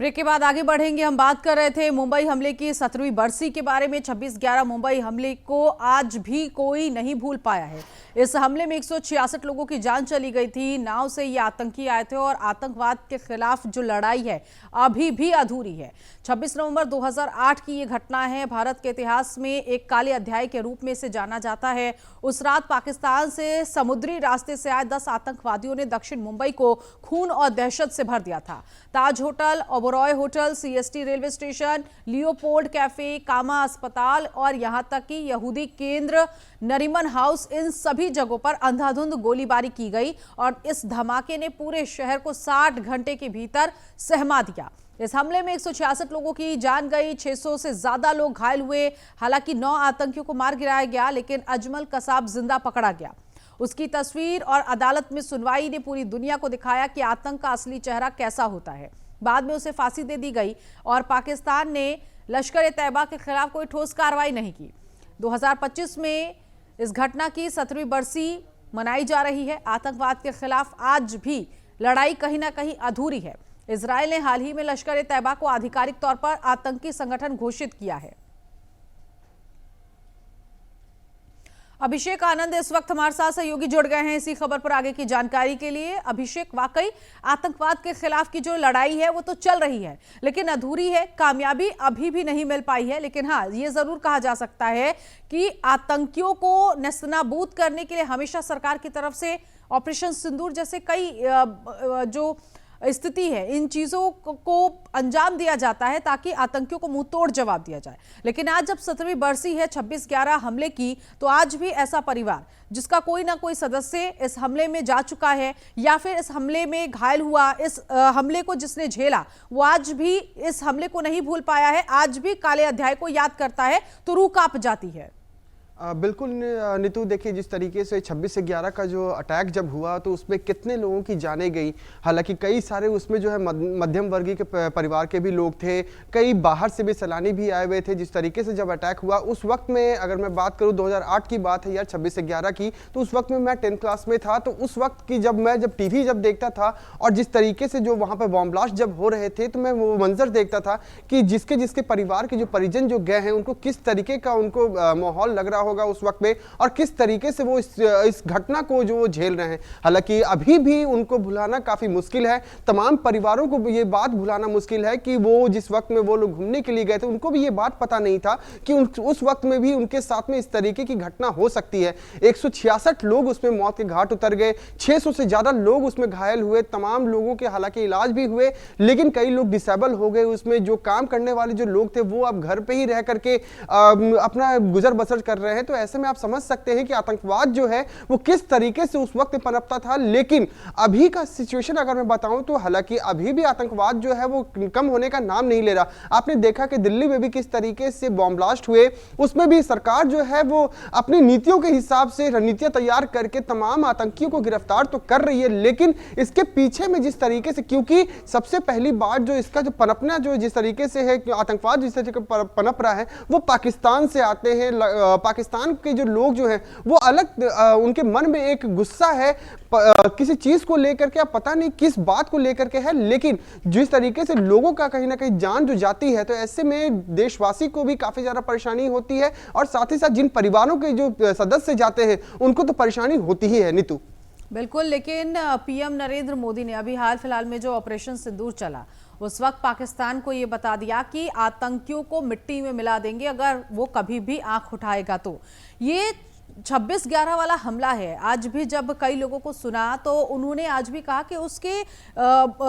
Break के बाद आगे बढ़ेंगे। हम बात कर रहे थे मुंबई हमले की 17वीं बरसी के बारे में। 26/11 मुंबई हमले को आज भी कोई नहीं भूल पाया है। इस हमले में 166 लोगों की जान चली गई थी। नाव से ये आतंकी आए थे और आतंकवाद के खिलाफ जो लड़ाई है अभी भी अधूरी है। 26 नवंबर 2008 की ये घटना है। भारत के इतिहास में एक काले अध्याय के रूप में इसे जाना जाता है। उस रात पाकिस्तान से समुद्री रास्ते से आए 10 आतंकवादियों ने दक्षिण मुंबई को खून और दहशत से भर दिया था। Taj hotel, Oberoi hotel, CST railway station, Leopold cafe, Cama अस्पताल और यहां तक कि यहूदी केंद्र नरीमन हाउस, इन सभी जगहों पर अंधाधुंध गोलीबारी की गई और इस धमाके ने पूरे शहर को 60 घंटे के भीतर सहमा दिया। इस हमले में 166 लोगों की जान गई, 600 से ज्यादा लोग घायल हुए। हालांकि 9 आतंकियों को मार गिराया गया, लेकिन अजमल कसाब जिंदा पकड़ा गया। उसकी तस्वीर और अदालत में सुनवाई ने पूरी दुनिया को दिखाया कि आतंक का असली चेहरा कैसा होता है। बाद में उसे फांसी दे दी गई और पाकिस्तान ने लश्कर-ए-तैयबा के खिलाफ कोई ठोस कार्रवाई नहीं की। 2025 में इस घटना की 17वीं बरसी मनाई जा रही है। आतंकवाद के खिलाफ आज भी लड़ाई कहीं ना कहीं अधूरी है। इजरायल ने हाल ही में लश्कर-ए-तैयबा को आधिकारिक तौर पर आतंकी संगठन घोषित किया है। अभिषेक आनंद इस वक्त हमारे साथ सहयोगी जुड़ गए हैं इसी खबर पर आगे की जानकारी के लिए। अभिषेक, वाकई आतंकवाद के खिलाफ की जो लड़ाई है वो तो चल रही है, लेकिन अधूरी है, कामयाबी अभी भी नहीं मिल पाई है। लेकिन हाँ, ये जरूर कहा जा सकता है कि आतंकियों को नेस्तनाबूद करने के लिए हमेशा सरकार की तरफ से ऑपरेशन सिंदूर जैसे कई जो स्थिति है, इन चीजों को अंजाम दिया जाता है ताकि आतंकियों को मुंह तोड़ जवाब दिया जाए। लेकिन आज जब 17वीं बरसी है 26/11 हमले की, तो आज भी ऐसा परिवार जिसका कोई ना कोई सदस्य इस हमले में जा चुका है या फिर इस हमले में घायल हुआ, इस हमले को जिसने झेला, वो आज भी इस हमले को नहीं भूल पाया है। आज भी काले अध्याय को याद करता है तो रूह कांप जाती है। बिल्कुल नीतू, देखिए जिस तरीके से 26/11 का जो अटैक जब हुआ तो उसमें कितने लोगों की जानें गई। हालांकि कई सारे उसमें जो है मध्यम वर्गीय के परिवार के भी लोग थे, कई बाहर से भी सैलानी भी आए हुए थे। जिस तरीके से जब अटैक हुआ उस वक्त में, अगर मैं बात करूं 2008 की बात है यार, 26/11 की, तो उस वक्त में मैं 10th क्लास में था। तो उस वक्त की जब टीवी जब देखता था और जिस तरीके से जो वहाँ पर बॉम्ब ब्लास्ट जब हो रहे थे, तो मैं वो मंजर देखता था कि जिसके जिसके परिवार के जो परिजन जो गए हैं उनको किस तरीके का उनको माहौल लग रहा होगा उस वक्त में, और किस तरीके से वो इस घटना को जो वो झेल रहे हैं। हालांकि अभी भी उनको भुलाना काफी मुश्किल है। तमाम परिवारों को ये बात भुलाना मुश्किल है कि वो जिस वक्त में वो लोग घूमने के लिए गए थे, उनको भी ये बात पता नहीं था कि उस वक्त में भी उनके साथ में इस तरीके की घटना हो सकती है। 166 लोग उसमें मौत के घाट उतर गए, 600 से ज्यादा लोग उसमें घायल हुए। तमाम लोगों के हालांकि इलाज भी हुए, लेकिन कई लोग डिसेबल हो गए। उसमें जो काम करने वाले जो लोग थे वो अब घर पे ही रह करके अपना गुजर बसर कर रहे हैं। तो ऐसे में आप समझ सकते हैं कि आतंकवाद जो है वो किस तरीके से उस वक्त पनपता था। लेकिन अभी का सिचुएशन अगर मैं बताऊं तो हालांकि अभी भी आतंकवाद जो है वो कम होने का नाम नहीं ले रहा। आपने देखा कि दिल्ली में भी किस तरीके से बॉम्ब ब्लास्ट हुए, उसमें भी सरकार जो है वो अपनी नीतियों के हिसाब से रणनीतियां तैयार करके तमाम आतंकियों को गिरफ्तार तो कर रही है, लेकिन इसके पीछे में जिस तरीके से, क्योंकि सबसे पहली बात जो इसका जो पनपना जो जिस तरीके से है, आतंकवाद जिस तरीके से पनप रहा है वो पाकिस्तान से आते हैं। पाकिस्तान के जो लोग जो हैं वो अलग, उनके मन में एक गुस्सा है किसी चीज को लेकर के, आप पता नहीं किस बात को लेकर के है, लेकिन जिस तरीके से लोगों का कहीं ना कहीं जान जो जाती है, तो ऐसे में देशवासी को भी काफी ज्यादा परेशानी होती है और साथ ही साथ जिन परिवारों के जो सदस्य जाते हैं उनको तो परेशानी होती ही है। नीतू, बिल्कुल, लेकिन पीएम नरेंद्र मोदी ने अभी हाल फिलहाल में जो ऑपरेशन सिंदूर चला, उस वक्त पाकिस्तान को यह बता दिया कि आतंकियों को मिट्टी में मिला देंगे अगर वो कभी भी आंख उठाएगा तो। ये 26/11 वाला हमला है। आज भी जब कई लोगों को सुना तो उन्होंने आज भी कहा कि उसके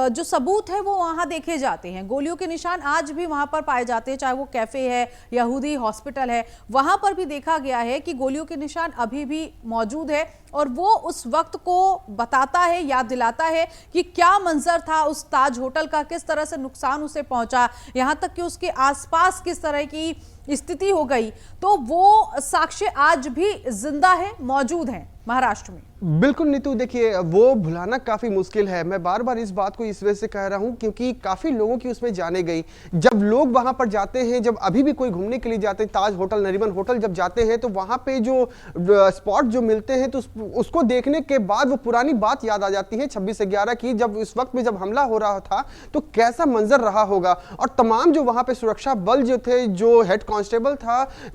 जो सबूत है वो वहां देखे जाते हैं। गोलियों के निशान आज भी वहां पर पाए जाते हैं, चाहे वो कैफे है, यहूदी हॉस्पिटल है, वहां पर भी देखा गया है कि गोलियों के निशान अभी भी मौजूद है। और वो उस वक्त को बताता है, याद दिलाता है कि क्या मंजर था उस ताज होटल का, किस तरह से नुकसान उसे पहुंचा, यहां तक कि उसके आसपास किस तरह की स्थिति हो गई। तो वो साक्ष्य आज भी जिंदा है, मौजूद है। महाराष्ट्र में। बिल्कुल नीतू, देखिए वो भुलाना काफी मुश्किल है। मैं बार बार इस बात को इस वजह से कह रहा हूं क्योंकि काफी लोगों की उसमें जाने गई। जब लोग वहां पर जाते हैं, जब अभी भी कोई घूमने के लिए जाते हैं, ताज होटल, नरीमन होटल जब जाते हैं तो वहां पे जो स्पॉट जो मिलते हैं तो उसको देखने के बाद वो पुरानी बात याद आ जाती है 26/11 की, जब इस वक्त में जब हमला हो रहा था तो कैसा मंजर रहा होगा। और तमाम जो वहां पे सुरक्षा बल जो थे, जो हेड कांस्टेबल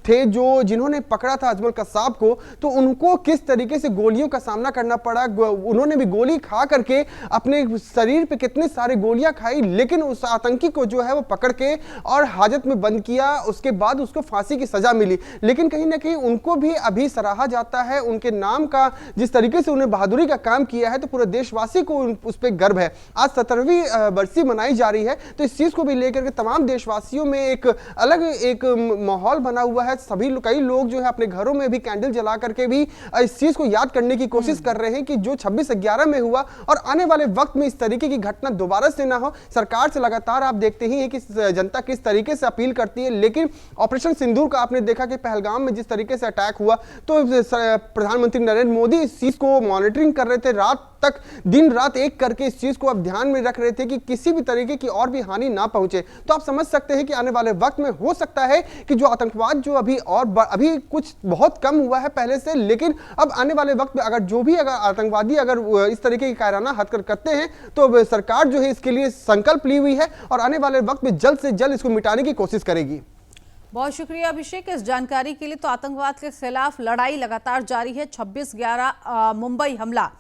थे जो जिन्होंने पकड़ा था अजमल कसाब को, तो उनको किस तरीके से गोलियों का सामना करना पड़ा। उन्होंने भी गोली खा करके अपने शरीर पे कितने सारे गोलियां खाई, लेकिन उस आतंकी को जो है वो पकड़ के और हाजत में बंद किया। उसके बाद उसको फांसी की सजा मिली, लेकिन कहीं ना कहीं उनको भी अभी सराहा जाता है। उनके नाम का जिस तरीके से उन्हें बहादुरी का काम किया है तो पूरे देशवासी को उस पर गर्व है। आज 17वीं बरसी मनाई जा रही है तो इस चीज को भी लेकर के तमाम देशवासियों में एक अलग एक माहौल बना हुआ है। कई लोग जो है अपने घरों में भी कैंडल जला करके भी इस चीज को याद करने की कोशिश कर रहे हैं कि जो 26/11 में हुआ और आने वाले वक्त में इस तरीके की घटना दोबारा से ना हो। सरकार से लगातार आप देखते ही हैं कि जनता किस तरीके से अपील करती है, लेकिन ऑपरेशन सिंदूर का आपने देखा कि पहलगाम में जिस तरीके से अटैक हुआ तो प्रधानमंत्री नरेंद्र मोदी इस चीज को मॉनिटरिंग कर रहे थे, रात तक दिन रात एक करके इस चीज को अब ध्यान में रख रहे थे कि किसी भी तरीके की और भी हानि ना पहुंचे। तो आप समझ सकते हैं कि आने वाले वक्त में हो सकता है कि जो आतंकवाद जो अभी कुछ बहुत कम हुआ है पहले से, लेकिन अब आने वाले वक्त में अगर आतंकवादी अगर इस तरीके की कायराना हरकत करते हैं तो सरकार जो है इसके लिए संकल्प ली हुई है और आने वाले वक्त में जल्द से जल्द इसको मिटाने की कोशिश करेगी। बहुत शुक्रिया अभिषेक इस जानकारी के लिए। तो आतंकवाद के खिलाफ लड़ाई लगातार जारी है। 26/11 मुंबई हमला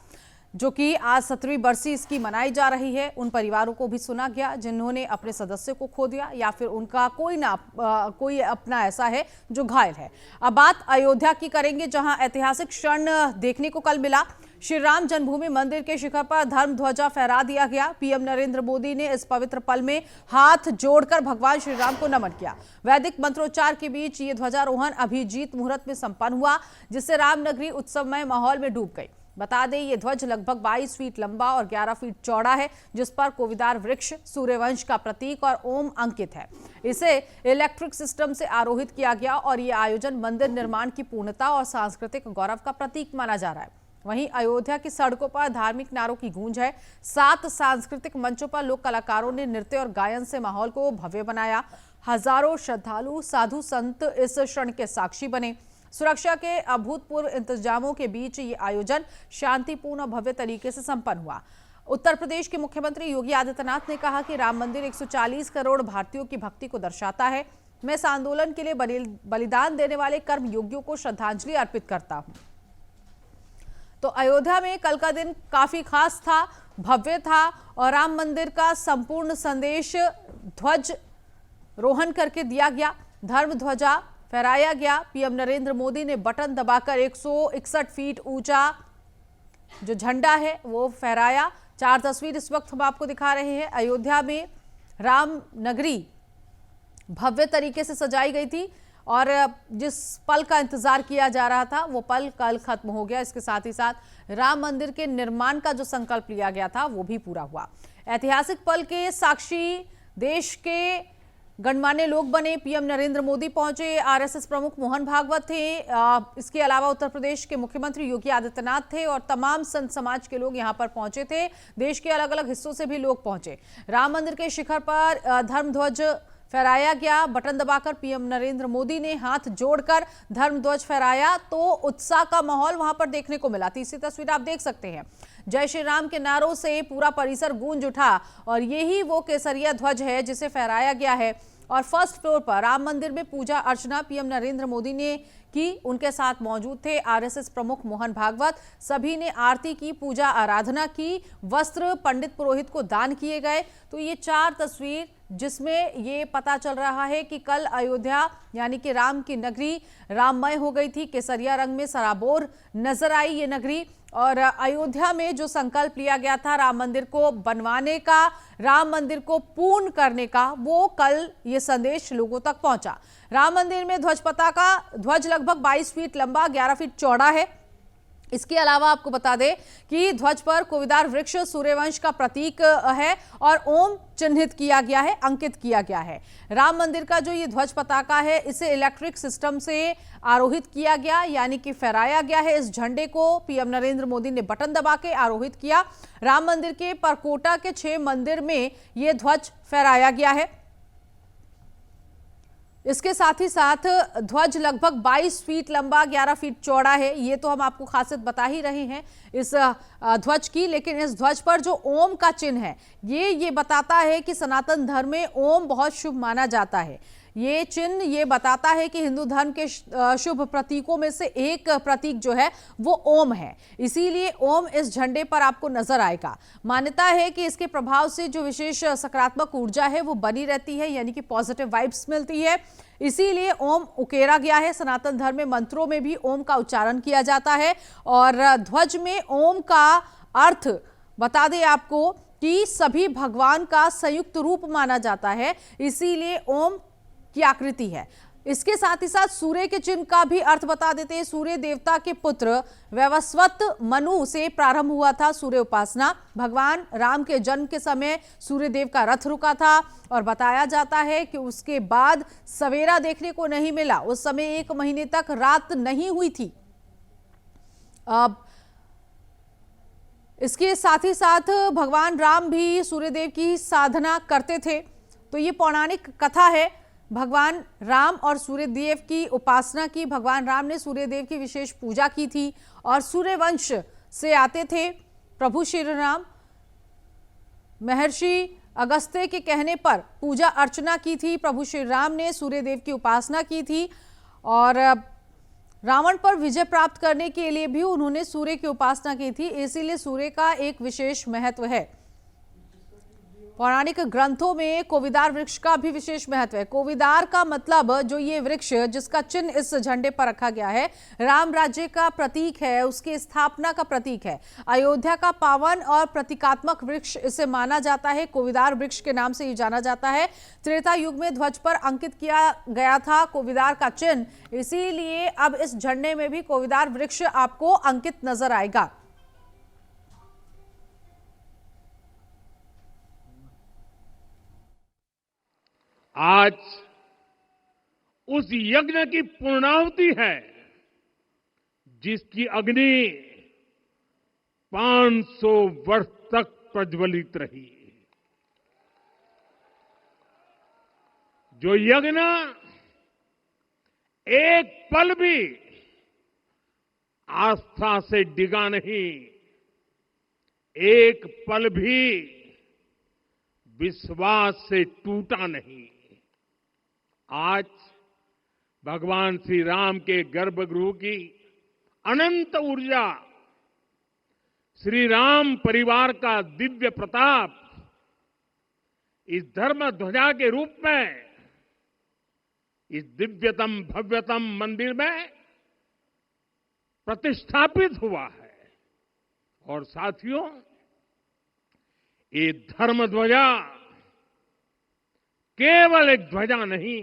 जो कि आज 17वीं बरसी इसकी मनाई जा रही है, उन परिवारों को भी सुना गया जिन्होंने अपने सदस्य को खो दिया या फिर उनका कोई अपना ऐसा है जो घायल है। अब बात अयोध्या की करेंगे, जहां ऐतिहासिक क्षण देखने को कल मिला। श्री राम जन्मभूमि मंदिर के शिखर पर धर्म ध्वजा फहरा दिया गया। पीएम नरेंद्र मोदी ने इस पवित्र पल में हाथ जोड़कर भगवान श्री राम को नमन किया। वैदिक मंत्रोच्चार के बीच ये ध्वजारोहण अभिजीत मुहूर्त में संपन्न हुआ, जिससे रामनगरी उत्सवमय माहौल में डूब गई। बता दें ये ध्वज लगभग 22 फीट लंबा और 11 फीट चौड़ा है, जिस पर कोविदार वृक्ष, सूर्यवंश का प्रतीक और ओम अंकित है। इसे इलेक्ट्रिक सिस्टम से आरोहित किया गया और ये आयोजन मंदिर निर्माण की पूर्णता और सांस्कृतिक गौरव का प्रतीक माना जा रहा है। वहीं अयोध्या की सड़कों पर धार्मिक नारों की गूंज है। 7 सांस्कृतिक मंचों पर लोक कलाकारों ने नृत्य और गायन से माहौल को भव्य बनाया। हजारों श्रद्धालु, साधु संत इस क्षण के साक्षी बने। सुरक्षा के अभूतपूर्व इंतजामों के बीच ये आयोजन शांतिपूर्ण और भव्य तरीके से संपन्न हुआ। उत्तर प्रदेश के मुख्यमंत्री योगी आदित्यनाथ ने कहा कि राम मंदिर 140 करोड़ भारतीयों की भक्ति को दर्शाता है। मैं इस आंदोलन के लिए बलिदान देने वाले कर्म योगियों को श्रद्धांजलि अर्पित करता हूं। तो अयोध्या में कल का दिन काफी खास था, भव्य था और राम मंदिर का संपूर्ण संदेश ध्वज रोहण करके दिया गया। धर्म ध्वजा फहराया गया। पीएम नरेंद्र मोदी ने बटन दबाकर 161 फीट ऊंचा जो झंडा है वो फहराया। 4 तस्वीर इस वक्त हम आपको दिखा रहे हैं। अयोध्या में राम नगरी भव्य तरीके से सजाई गई थी और जिस पल का इंतजार किया जा रहा था वो पल कल खत्म हो गया। इसके साथ ही साथ राम मंदिर के निर्माण का जो संकल्प लिया गया था वो भी पूरा हुआ। ऐतिहासिक पल के साक्षी देश के गणमान्य लोग बने। पीएम नरेंद्र मोदी पहुंचे, आरएसएस प्रमुख मोहन भागवत थे, इसके अलावा उत्तर प्रदेश के मुख्यमंत्री योगी आदित्यनाथ थे और तमाम संत समाज के लोग यहां पर पहुंचे थे। देश के अलग अलग हिस्सों से भी लोग पहुंचे। राम मंदिर के शिखर पर धर्म ध्वज फहराया गया। बटन दबाकर पीएम नरेंद्र मोदी ने हाथ जोड़कर धर्म ध्वज फहराया तो उत्साह का माहौल वहां पर देखने को मिला। तीसरी तस्वीर आप देख सकते हैं। जय श्री राम के नारों से पूरा परिसर गूंज उठा और यही वो केसरिया ध्वज है जिसे फहराया गया है। और फर्स्ट फ्लोर पर राम मंदिर में पूजा अर्चना पीएम नरेंद्र मोदी ने की। उनके साथ मौजूद थे आरएसएस प्रमुख मोहन भागवत। सभी ने आरती की, पूजा आराधना की, वस्त्र पंडित पुरोहित को दान किए गए। तो ये 4 तस्वीर जिसमें ये पता चल रहा है कि कल अयोध्या यानी कि राम की नगरी राममय हो गई थी। केसरिया रंग में सराबोर नजर आई ये नगरी और अयोध्या में जो संकल्प लिया गया था राम मंदिर को बनवाने का, राम मंदिर को पूर्ण करने का, वो कल ये संदेश लोगों तक पहुंचा। राम मंदिर में ध्वज लगभग 22 फीट लंबा, 11 फीट चौड़ा है इसके अलावा आपको बता दें कि ध्वज पर कोविदार वृक्ष सूर्यवंश का प्रतीक है और ओम चिन्हित किया गया है, अंकित किया गया है। राम मंदिर का जो ये ध्वज पताका है इसे इलेक्ट्रिक सिस्टम से आरोहित किया गया, यानी कि फहराया गया है। इस झंडे को पीएम नरेंद्र मोदी ने बटन दबा के आरोहित किया। राम मंदिर के परकोटा के 6 मंदिर में यह ध्वज फहराया गया है। इसके साथ ही साथ ध्वज लगभग 22 फीट लंबा, 11 फीट चौड़ा है। ये तो हम आपको खासियत बता ही रहे हैं इस ध्वज की, लेकिन इस ध्वज पर जो ओम का चिन्ह है ये बताता है कि सनातन धर्म में ओम बहुत शुभ माना जाता है। ये चिन्ह ये बताता है कि हिंदू धर्म के शुभ प्रतीकों में से एक प्रतीक जो है वो ओम है, इसीलिए ओम इस झंडे पर आपको नजर आएगा। मान्यता है कि इसके प्रभाव से जो विशेष सकारात्मक ऊर्जा है वो बनी रहती है, यानी कि पॉजिटिव वाइब्स मिलती है, इसीलिए ओम उकेरा गया है। सनातन धर्म में मंत्रों में भी ओम का उच्चारण किया जाता है और ध्वज में ओम का अर्थ बता दें आपको कि सभी भगवान का संयुक्त रूप माना जाता है, इसीलिए ओम की आकृति है। इसके साथ ही साथ सूर्य के चिन्ह का भी अर्थ बता देते हैं। सूर्य देवता के पुत्र वैवस्वत मनु से प्रारंभ हुआ था सूर्य उपासना। भगवान राम के जन्म के समय सूर्य देव का रथ रुका था और बताया जाता है कि उसके बाद सवेरा देखने को नहीं मिला। उस समय 1 महीने तक रात नहीं हुई थी। अब इसके साथ ही साथ भगवान राम भी सूर्यदेव की साधना करते थे, तो ये पौराणिक कथा है। भगवान राम और सूर्यदेव की उपासना की। भगवान राम ने सूर्यदेव की विशेष पूजा की थी और सूर्यवंश से आते थे प्रभु श्री राम। महर्षि अगस्त्य के कहने पर पूजा अर्चना की थी। प्रभु श्री राम ने सूर्यदेव की उपासना की थी और रावण पर विजय प्राप्त करने के लिए भी उन्होंने सूर्य की उपासना की थी, इसीलिए सूर्य का एक विशेष महत्व है। पौराणिक ग्रंथों में कोविदार वृक्ष का भी विशेष महत्व है। कोविदार का मतलब जो ये वृक्ष जिसका चिन्ह इस झंडे पर रखा गया है, राम राज्य का प्रतीक है, उसकी स्थापना का प्रतीक है। अयोध्या का पावन और प्रतीकात्मक वृक्ष इसे माना जाता है। कोविदार वृक्ष के नाम से ये जाना जाता है। त्रेता युग में ध्वज पर अंकित किया गया था कोविदार का चिन्ह, इसीलिए अब इस झंडे में भी कोविदार वृक्ष आपको अंकित नजर आएगा। आज उस यज्ञ की पूर्णाहुति है जिसकी अग्नि 500 वर्ष तक प्रज्वलित रही। जो यज्ञ एक पल भी आस्था से डिगा नहीं, एक पल भी विश्वास से टूटा नहीं। आज भगवान श्री राम के गर्भगृह की अनंत ऊर्जा, श्री राम परिवार का दिव्य प्रताप इस धर्म ध्वजा के रूप में इस दिव्यतम भव्यतम मंदिर में प्रतिष्ठापित हुआ है। और साथियों, ये धर्म ध्वजा केवल एक ध्वजा नहीं,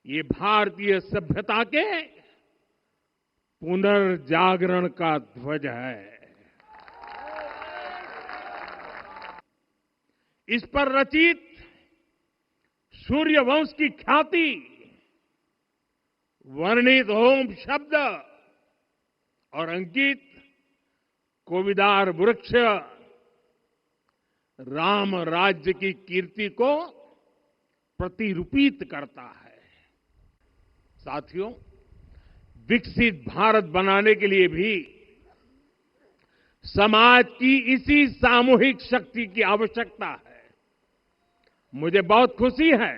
ये भारतीय सभ्यता के पुनर्जागरण का ध्वज है। इस पर रचित सूर्यवंश की ख्याति, वर्णित ओम शब्द और अंकित कोविदार वृक्ष राम राज्य की कीर्ति को प्रतिरूपित करता है। साथियों, विकसित भारत बनाने के लिए भी समाज की इसी सामूहिक शक्ति की आवश्यकता है। मुझे बहुत खुशी है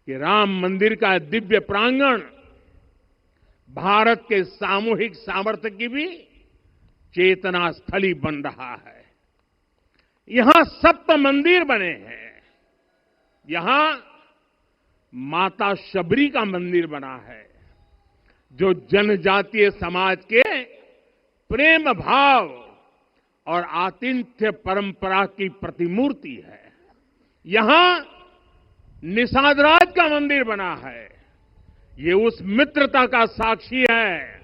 कि राम मंदिर का दिव्य प्रांगण भारत के सामूहिक सामर्थ्य की भी चेतना स्थली बन रहा है। यहां सप्त मंदिर बने हैं। यहां माता शबरी का मंदिर बना है, जो जनजातीय समाज के प्रेम भाव और आतिथ्य परंपरा की प्रतिमूर्ति है। यहां निषादराज का मंदिर बना है। ये उस मित्रता का साक्षी है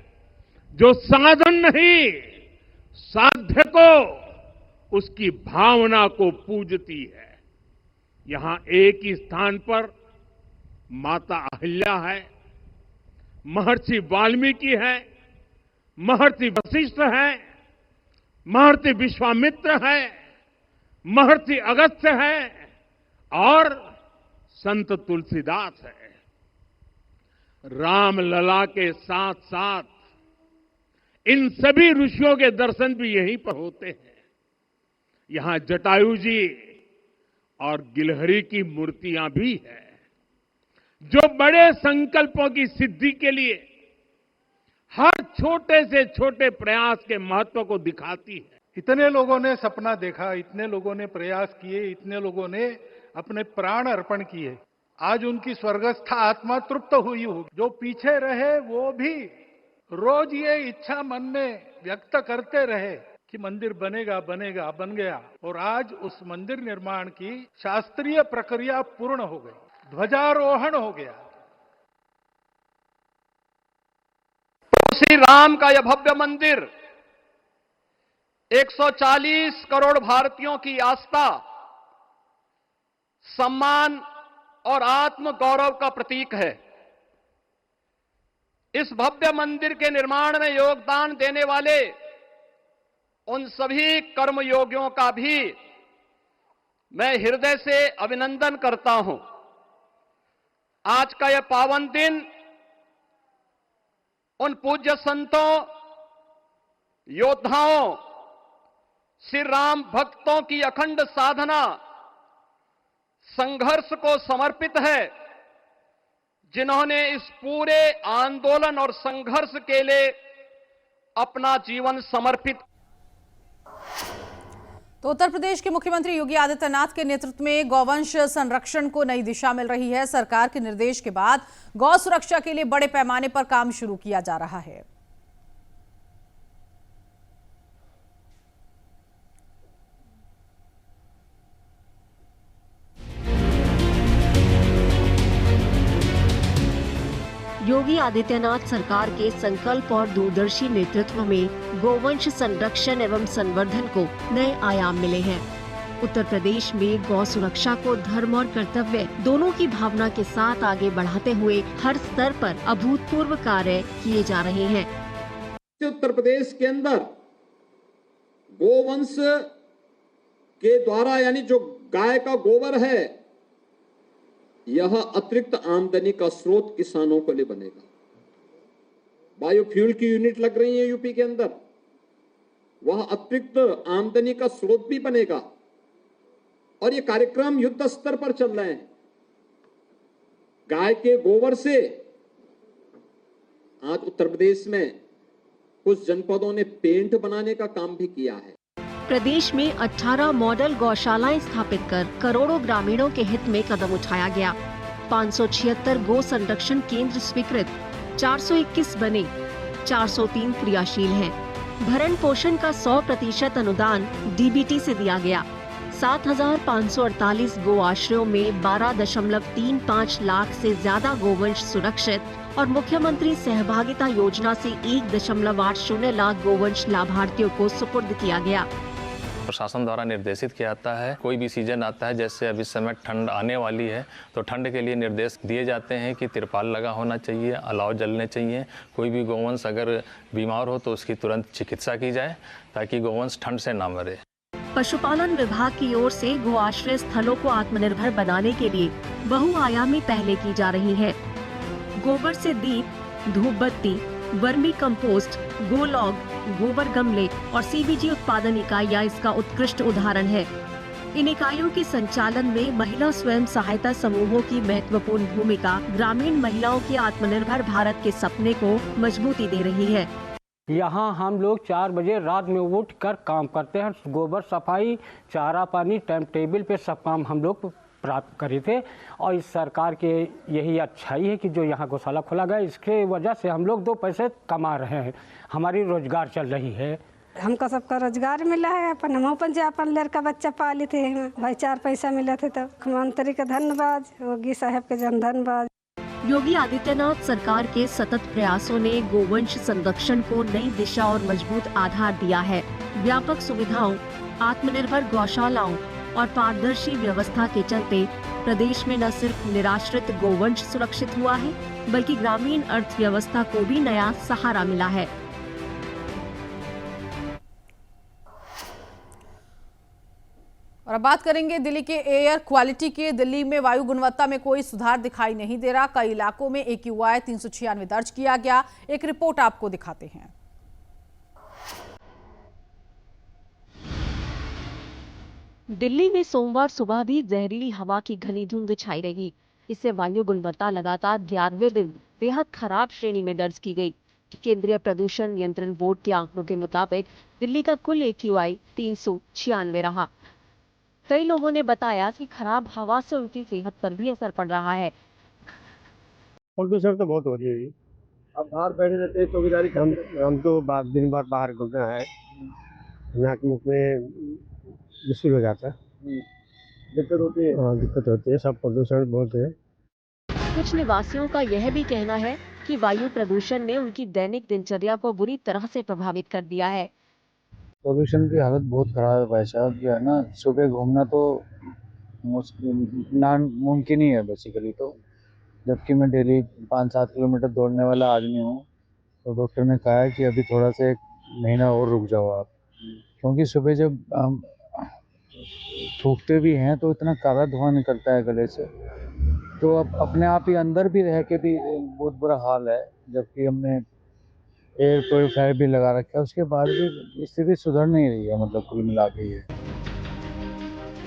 जो साधन नहीं, साध्य को, उसकी भावना को पूजती है। यहां एक ही स्थान पर माता अहिल्या है, महर्षि वाल्मीकि है, महर्षि वशिष्ठ है, महर्षि विश्वामित्र है, महर्षि अगस्त्य है और संत तुलसीदास है। रामलला के साथ साथ इन सभी ऋषियों के दर्शन भी यहीं पर होते हैं। यहां जटायु जी और गिलहरी की मूर्तियां भी है, जो बड़े संकल्पों की सिद्धि के लिए हर छोटे से छोटे प्रयास के महत्व को दिखाती है। इतने लोगों ने सपना देखा, इतने लोगों ने प्रयास किए, इतने लोगों ने अपने प्राण अर्पण किए। आज उनकी स्वर्गस्थ आत्मा तृप्त हुई होगी। जो पीछे रहे वो भी रोज ये इच्छा मन में व्यक्त करते रहे कि मंदिर बनेगा बनेगा, बन गया। और आज उस मंदिर निर्माण की शास्त्रीय प्रक्रिया पूर्ण हो गई, ध्वजारोहण हो गया। श्री राम का यह भव्य मंदिर 140 करोड़ भारतीयों की आस्था, सम्मान और आत्म गौरव का प्रतीक है। इस भव्य मंदिर के निर्माण में योगदान देने वाले उन सभी कर्मयोगियों का भी मैं हृदय से अभिनंदन करता हूं। आज का यह पावन दिन उन पूज्य संतों, योद्धाओं, श्री राम भक्तों की अखंड साधना, संघर्ष को समर्पित है, जिन्होंने इस पूरे आंदोलन और संघर्ष के लिए अपना जीवन समर्पित। तो उत्तर प्रदेश के मुख्यमंत्री योगी आदित्यनाथ के नेतृत्व में गौवंश संरक्षण को नई दिशा मिल रही है। सरकार के निर्देश के बाद गौ सुरक्षा के लिए बड़े पैमाने पर काम शुरू किया जा रहा है। योगी आदित्यनाथ सरकार के संकल्प और दूरदर्शी नेतृत्व में गोवंश संरक्षण एवं संवर्धन को नए आयाम मिले हैं। उत्तर प्रदेश में गौ सुरक्षा को धर्म और कर्तव्य दोनों की भावना के साथ आगे बढ़ाते हुए हर स्तर पर अभूतपूर्व कार्य किए जा रहे हैं। उत्तर प्रदेश के अंदर गोवंश के द्वारा यानी जो गाय का गोबर है, यह अतिरिक्त आमदनी का स्रोत किसानों को लिए बनेगा। बायोफ्यूल की यूनिट लग रही है यूपी के अंदर, वह अतिरिक्त आमदनी का स्रोत भी बनेगा। और ये कार्यक्रम युद्ध स्तर पर चल रहे हैं। गाय के गोबर से आज उत्तर प्रदेश में कुछ जनपदों ने पेंट बनाने का काम भी किया है। प्रदेश में 18 मॉडल गौशालाएं स्थापित कर करोड़ों ग्रामीणों के हित में कदम उठाया गया। 576 गो संरक्षण केंद्र स्वीकृत, 421 बने, 403 क्रियाशील हैं। भरण पोषण का 100% अनुदान डीबीटी से दिया गया। 7,548 गो आश्रयों में 12.35 लाख से ज्यादा गोवंश सुरक्षित और मुख्यमंत्री सहभागिता योजना से 1.80 लाख गोवंश लाभार्थियों को सुपुर्द किया गया। प्रशासन द्वारा निर्देशित किया जाता है। कोई भी सीजन आता है, जैसे अभी समय ठंड आने वाली है, तो ठंड के लिए निर्देश दिए जाते हैं कि तिरपाल लगा होना चाहिए, अलाव जलने चाहिए। कोई भी गोवंश अगर बीमार हो तो उसकी तुरंत चिकित्सा की जाए ताकि गोवंश ठंड से ना मरे। पशुपालन विभाग की ओर से गो आश्रय स्थलों को आत्मनिर्भर बनाने के लिए बहुआयामी पहलें की जा रही है। गोबर से दीप, धूप बत्ती, वर्मी कंपोस्ट, गोलॉग, गोबर गमले और सीबीजी उत्पादन इकाइयां इसका उत्कृष्ट उदाहरण है। इन इकाइयों के संचालन में महिला स्वयं सहायता समूहों की महत्वपूर्ण भूमिका ग्रामीण महिलाओं के आत्मनिर्भर भारत के सपने को मजबूती दे रही है। यहाँ हम लोग 4 बजे रात में उठ कर काम करते हैं। गोबर सफाई, चारा पानी, टाइम टेबल पे सब काम हम लोग प्राप्त करे थे। और इस सरकार के यही अच्छाई है कि जो यहाँ गौशाला खोला गया, इसके वजह से हम लोग 2 पैसे कमा रहे हैं, हमारी रोजगार चल रही है। हमको सबका रोजगार मिला है। हम अपन जो अपन लड़का बच्चा पाले थे भाई, 4 पैसा मिला थे तो मुख्यमंत्री का धन्यवाद, योगी साहब के जन धन्यवाद। योगी आदित्यनाथ सरकार के सतत प्रयासों ने गोवंश संरक्षण को नई दिशा और मजबूत आधार दिया है। व्यापक सुविधाओं, आत्मनिर्भर गौशालाओं और पारदर्शी व्यवस्था के चलते प्रदेश में न सिर्फ निराश्रित गोवंश सुरक्षित हुआ है, बल्कि ग्रामीण अर्थव्यवस्था को भी नया सहारा मिला है। और अब बात करेंगे दिल्ली के एयर क्वालिटी की। दिल्ली में वायु गुणवत्ता में कोई सुधार दिखाई नहीं दे रहा। कई इलाकों में AQI 396 दर्ज किया गया। एक रिपोर्ट आपको दिखाते हैं। दिल्ली में सोमवार सुबह भी जहरीली हवा की घनी धुंध छाई रही। इससे वायु गुणवत्ता लगातार 11वें दिन बेहद खराब श्रेणी में दर्ज की गई। केंद्रीय प्रदूषण नियंत्रण बोर्ड के आंकड़ों के मुताबिक दिल्ली का कुल AQI 396 रहा। कई लोगों ने बताया कि खराब हवा से उनकी सेहत पर भी असर पड़ रहा है। प्रदूषण तो बहुत हो रही है। अब बाहर बैठे रहते हैं चौकीदारी, हम तो दिन भर बाहर घूमना है, यहाँ की उसमें मुश्किल हो जाता है, दिक्कत होती है। हाँ, दिक्कत होती है। सब प्रदूषण बहुत है। कुछ निवासियों का यह भी कहना है कि वायु प्रदूषण ने उनकी दैनिक दिनचर्या को बुरी तरह से प्रभावित कर दिया है। प्रदूषण की हालत बहुत खराब है भाई साहब, जो है ना, सुबह घूमना तो नामुमकिन ही है बेसिकली। तो जबकि मैं डेली 5-7 किलोमीटर दौड़ने वाला आदमी हूँ, तो डॉक्टर ने कहा है कि अभी थोड़ा सा 1 महीना और रुक जाओ आप, क्योंकि सुबह जब हम थूकते भी हैं तो इतना काला धुआं निकलता है गले से, तो अब अपने आप ही अंदर भी रह के भी बहुत बुरा हाल है। जबकि हमने एयर प्योरीफायर भी लगा रखा है, उसके बाद भी स्थिति सुधर नहीं रही है, मतलब कुल मिला के ये।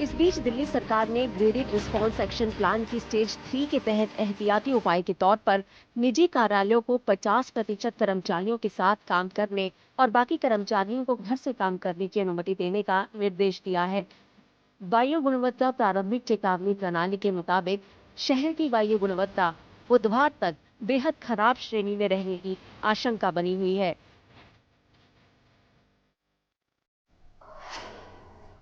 इस बीच दिल्ली सरकार ने ग्रेडेड रिस्पॉन्स एक्शन प्लान की स्टेज 3 के तहत एहतियाती उपाय के तौर पर निजी कार्यालयों को 50% कर्मचारियों के साथ काम करने और बाकी कर्मचारियों को घर से काम करने की अनुमति देने का निर्देश दिया है। वायु गुणवत्ता प्रारंभिक चेतावनी प्रणाली के मुताबिक शहर की वायु गुणवत्ता बुधवार तक बेहद खराब श्रेणी में रहने की आशंका बनी हुई है।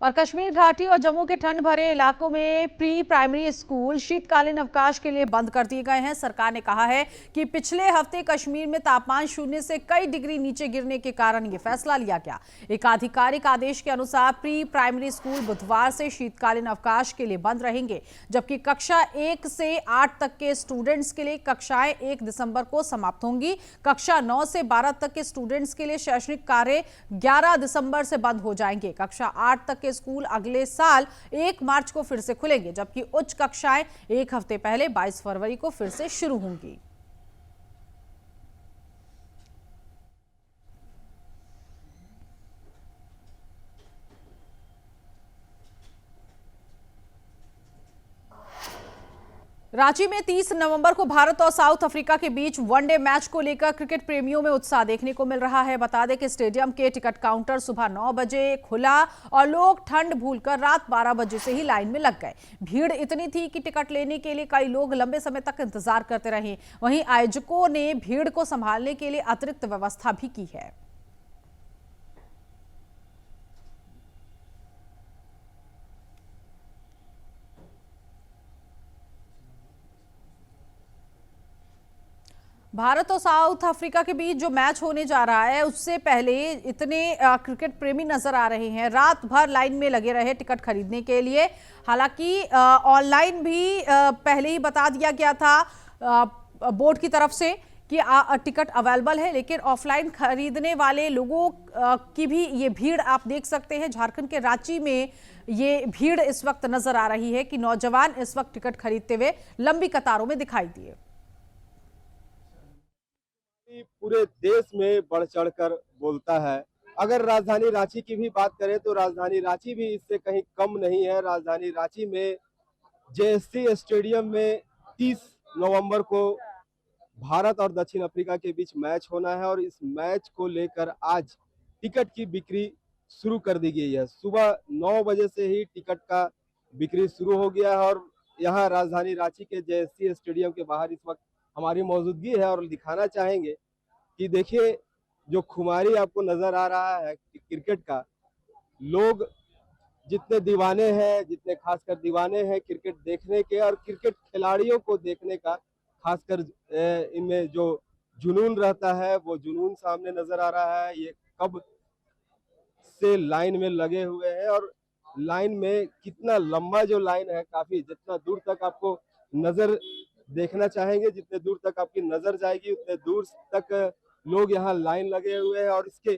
और कश्मीर घाटी और जम्मू के ठंड भरे इलाकों में प्री प्राइमरी स्कूल शीतकालीन अवकाश के लिए बंद कर दिए गए हैं। सरकार ने कहा है कि पिछले हफ्ते कश्मीर में तापमान 0 से कई डिग्री नीचे गिरने के कारण यह फैसला लिया गया। एक आधिकारिक आदेश के अनुसार प्री प्राइमरी स्कूल बुधवार से शीतकालीन अवकाश के लिए बंद रहेंगे, जबकि कक्षा 1 से 8 तक के स्टूडेंट्स के लिए कक्षाएं 1 दिसंबर को समाप्त होंगी। कक्षा 9 से 12 तक के स्टूडेंट्स के लिए शैक्षणिक कार्य 11 दिसंबर से बंद हो जाएंगे। कक्षा 8 तक स्कूल अगले साल 1 मार्च को फिर से खुलेंगे, जबकि उच्च कक्षाएं 1 हफ्ते पहले 22 फरवरी को फिर से शुरू होंगी। रांची में 30 नवंबर को भारत और साउथ अफ्रीका के बीच वनडे मैच को लेकर क्रिकेट प्रेमियों में उत्साह देखने को मिल रहा है। बता दें कि स्टेडियम के टिकट काउंटर सुबह 9 बजे खुला और लोग ठंड भूलकर रात 12 बजे से ही लाइन में लग गए। भीड़ इतनी थी कि टिकट लेने के लिए कई लोग लंबे समय तक इंतजार करते रहे। वहीं आयोजकों ने भीड़ को संभालने के लिए अतिरिक्त व्यवस्था भी की है। भारत और साउथ अफ्रीका के बीच जो मैच होने जा रहा है, उससे पहले इतने क्रिकेट प्रेमी नजर आ रहे हैं, रात भर लाइन में लगे रहे टिकट खरीदने के लिए। हालांकि ऑनलाइन भी पहले ही बता दिया गया था बोर्ड की तरफ से कि टिकट अवेलेबल है, लेकिन ऑफलाइन खरीदने वाले लोगों की भी ये भीड़ आप देख सकते हैं। झारखंड के रांची में ये भीड़ इस वक्त नजर आ रही है कि नौजवान इस वक्त टिकट खरीदते हुए लंबी कतारों में दिखाई दिए। पूरे देश में बढ़ चढ़कर बोलता है। अगर राजधानी रांची की भी बात करें तो राजधानी रांची भी इससे कहीं कम नहीं है। राजधानी रांची में जेएससी स्टेडियम में 30 नवंबर को भारत और दक्षिण अफ्रीका के बीच मैच होना है और इस मैच को लेकर आज टिकट की बिक्री शुरू कर दी गई है। सुबह 9 बजे से ही टिकट का बिक्री शुरू हो गया है और यहाँ राजधानी रांची के जेएससी स्टेडियम के बाहर इस वक्त हमारी मौजूदगी है और दिखाना चाहेंगे कि देखिए जो खुमारी आपको नजर आ रहा है क्रिकेट का। लोग जितने दीवाने हैं, जितने खासकर दीवाने हैं क्रिकेट देखने के और क्रिकेट खिलाड़ियों को देखने का, खासकर इनमें जो जुनून रहता है वो जुनून सामने नजर आ रहा है। ये कब से लाइन में लगे हुए हैं और लाइन में कितना लंबा जो लाइन है, काफी जितना दूर तक आपको नजर देखना चाहेंगे, जितने दूर तक आपकी नजर जाएगी उतने दूर तक लोग यहाँ लाइन लगे हुए हैं। और इसके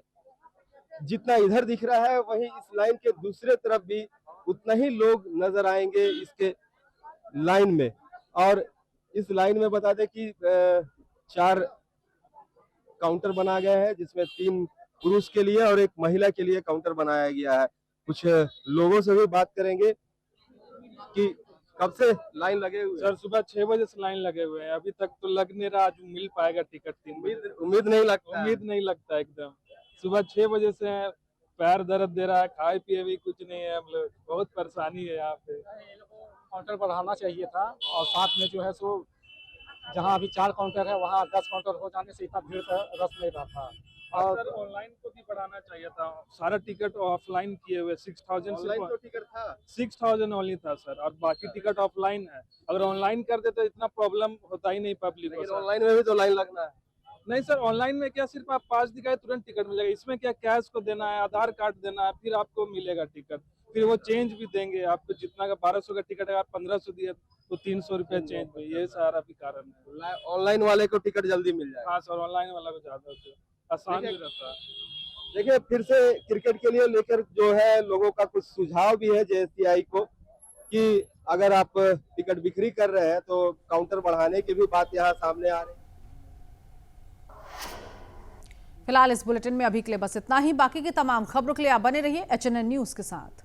जितना इधर दिख रहा है वहीं इस लाइन के दूसरे तरफ भी उतना ही लोग नजर आएंगे इसके लाइन में। और इस लाइन में बता दें कि 4 काउंटर बना गया है, जिसमें 3 पुरुष के लिए और 1 महिला के लिए काउंटर बनाया गया है। कुछ लोगों से भी बात करेंगे कि कब से लाइन लगे हुए? सर सुबह 6 बजे से लाइन लगे हुए हैं, अभी तक तो लग नहीं रहा आज मिल पाएगा टिकट। 3 बजे उम्मीद नहीं लगता? उम्मीद नहीं लगता एकदम। सुबह 6 बजे से पैर दर्द दे रहा है, खाए पिए भी कुछ नहीं है, हम लोग बहुत परेशानी है यहाँ पे। काउंटर बढ़ाना चाहिए था और साथ में जो है सो जहाँ अभी 4 काउंटर है वहाँ 10 काउंटर हो जाने से इतना भीड़ का रस नहीं रहता। और सर ऑनलाइन को भी बढ़ाना चाहिए था, सारा टिकट ऑफलाइन किए हुए 6000 ऑनलाइन तो टिकट था 6000 ओनली था सर, और बाकी टिकट ऑफलाइन है। अगर ऑनलाइन कर देते तो इतना प्रॉब्लम होता ही नहीं पब्लिक को। ऑनलाइन में भी तो लाइन लगना है। नहीं सर, ऑनलाइन में क्या सिर्फ आप पास दिखाए तुरंत टिकट मिलेगा, इसमें क्या कैश को देना है, आधार कार्ड देना है, फिर आपको मिलेगा टिकट, फिर वो चेंज भी देंगे आपको। जितना का 1200 का टिकट है आप 1500 दिए तो 300 रुपया चेंज पे, ये सारा भी कारण है। ऑनलाइन वाले को टिकट जल्दी मिल जाए। हाँ सर, ऑनलाइन वाला को ज्यादा आसान भी रहता है। देखिए फिर से क्रिकेट के लिए लेकर जो है लोगों का कुछ सुझाव भी है JSCI को कि अगर आप टिकट बिक्री कर रहे हैं तो काउंटर बढ़ाने की भी बात यहाँ सामने आ रही है। फिलहाल इस बुलेटिन में अभी के लिए बस इतना ही। बाकी की तमाम खबरों के लिए आप बने रहिए HNN न्यूज के साथ।